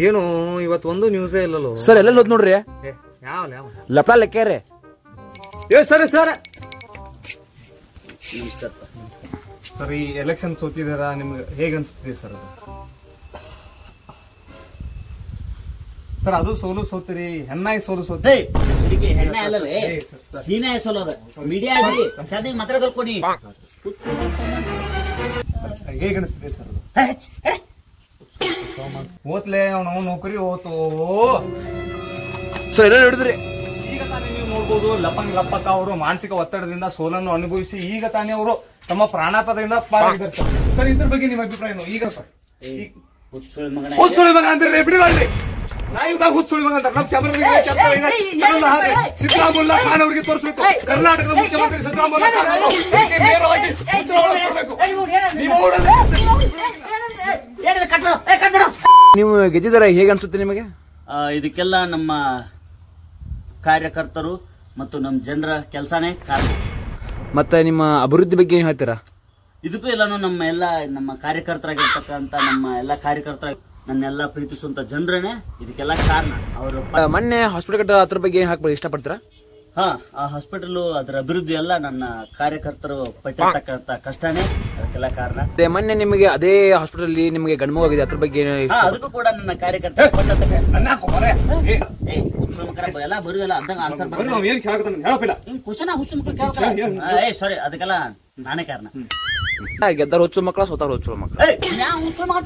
ಏನು ಇವತ್ತು ಒಂದು ನ್ಯೂಸೇ ಇಲ್ಲಲ್ಲೋ ಸರ್ ಎಲ್ಲ ಹೋದ್ ನೋಡ್ರಿ ಯಾವ ಲಪ್ಡಾ ಲೆಕ್ಕೇರಿ ಸರಿ ಸರ್ ಸರ್ ಈ ಎಲೆಕ್ಷನ್ ಸೋತಿದಾರ ನಿಮ್ಗೆ ಹೇಗ ಅನ್ಸ್ತಿದೆ ಸರ್ ಅದು ಸರ್ ಅದು ಸೋತಿರಿ ಹೆಣ್ಣಾಯಿ ಸೋತಿರಿ ಹೆಣ್ಣೆ ಅಲ್ಲಲ್ಲ ಹೀನಾಯ ಸೋಲೋದ ಮೀಡಿಯಾ ಚಂದ ಮಾತ್ರ ಕಲ್ಕೊಡಿ ಹೇಗ ಅನಿಸ್ತಿದೆ ಸರ್ ಅದು ಓದ್ಲೆ ನಾವು ನೌಕರಿ ಹೋತು ಸರ್ ಎಲ್ಲ ಹಿಡಿದ್ರಿ ಈಗ ತಾನೇ ನೀವು ನೋಡ್ಬೋದು ಲಪಂಗ್ ಲಪ್ಪಕ್ಕ ಅವರು ಮಾನಸಿಕ ಒತ್ತಡದಿಂದ ಸೋಲನ್ನು ಅನುಭವಿಸಿ ಈಗ ತಾನೇ ಅವರು ತಮ್ಮ ಪ್ರಾಣಾಪಾಯದಿಂದ ಪಾರಾಗಿದ್ದಾರೆ ಸರ್. ಸರ್ ಇದ್ರ ಬಗ್ಗೆ ನಿಮ್ಮ ಅಭಿಪ್ರಾಯ ಏನು ಈಗ ಸರ್ ಹುಚ್ಚುಳಿ ಮಗ ಅಂದ್ರೆ ಬಿಡಿ ಮಾಡ್ರಿ ನಾಯಿದಾಗ ಹುಚ್ಚುಳಿ ಮಗ ಅಂತ ನಮ್ಮ ಸಿದ್ದರಾಮಯ್ಯ ಖಾನ್ ಅವರಿಗೆ ತೋರಿಸಬೇಕು ಕರ್ನಾಟಕದ ಮುಖ್ಯಮಂತ್ರಿ ಸಿದ್ದರಾಮಯ್ಯ ಖಾನ್ ಅವರು ನೇರವಾಗಿ ನೀವು ಗೆದ್ದಿದಾರ ಹೇಗೆ ಅನ್ಸುತ್ತೆ ನಿಮಗೆ ಇದಕ್ಕೆಲ್ಲ ನಮ್ಮ ಕಾರ್ಯಕರ್ತರು ಮತ್ತು ನಮ್ಮ ಜನರ ಕೆಲಸನೇ ಕಾರಣ. ಮತ್ತೆ ನಿಮ್ಮ ಅಭಿವೃದ್ಧಿ ಬಗ್ಗೆ ಏನ್ ಹೇಳ್ತೀರಾ? ಇದಕ್ಕೂ ಎಲ್ಲಾನು ನಮ್ಮ ಕಾರ್ಯಕರ್ತರಾಗಿರ್ತಕ್ಕಂತ ನಮ್ಮ ಎಲ್ಲಾ ಕಾರ್ಯಕರ್ತರ ನನ್ನೆಲ್ಲ ಪ್ರೀತಿಸುವಂತ ಜನರೇ ಇದಕ್ಕೆಲ್ಲ ಕಾರಣ. ಅವರು ಮೊನ್ನೆ ಹಾಸ್ಪಿಟಲ್ ಕಟ್ಟ ಅದ್ರ ಬಗ್ಗೆ ಏನ್ ಹಾಕ್ಬೋದು ಇಷ್ಟಪಡ್ತೀರಾ? ಆ ಹಾಸ್ಪಿಟಲ್ ಅದರ ಅಭಿವೃದ್ಧಿ ಎಲ್ಲ ನನ್ನ ಕಾರ್ಯಕರ್ತರು ಪಟ್ಟಿರ್ತಕ್ಕಂತ ಕಷ್ಟನೇ ಅದಕ್ಕೆಲ್ಲ ಕಾರಣ. ಮೊನ್ನೆ ನಿಮಗೆ ಅದೇ ಹಾಸ್ಪಿಟಲ್ ನಿಮಗೆ ಗಂಡು ಹೋಗಿದೆ ಅದ್ರ ಬಗ್ಗೆ ಅದಕ್ಕೂ ಕೂಡ ನನ್ನ ಕಾರ್ಯಕರ್ತ ಎಲ್ಲ ಬರುದಲ್ಲ ಅದಂಗ ಆನ್ಸರ್ ಸಾರಿ ಅದಕ್ಕೆಲ್ಲ ನಾನೇ ಕಾರಣ. ಗೆದ್ದರ ಹುಚ್ಚು ಮಕ್ಕಳ ಸೋತಾರ ಹುಚ್ಚು ಮಕ್ಕಳ ಹುಚ್ಚು ಮಗ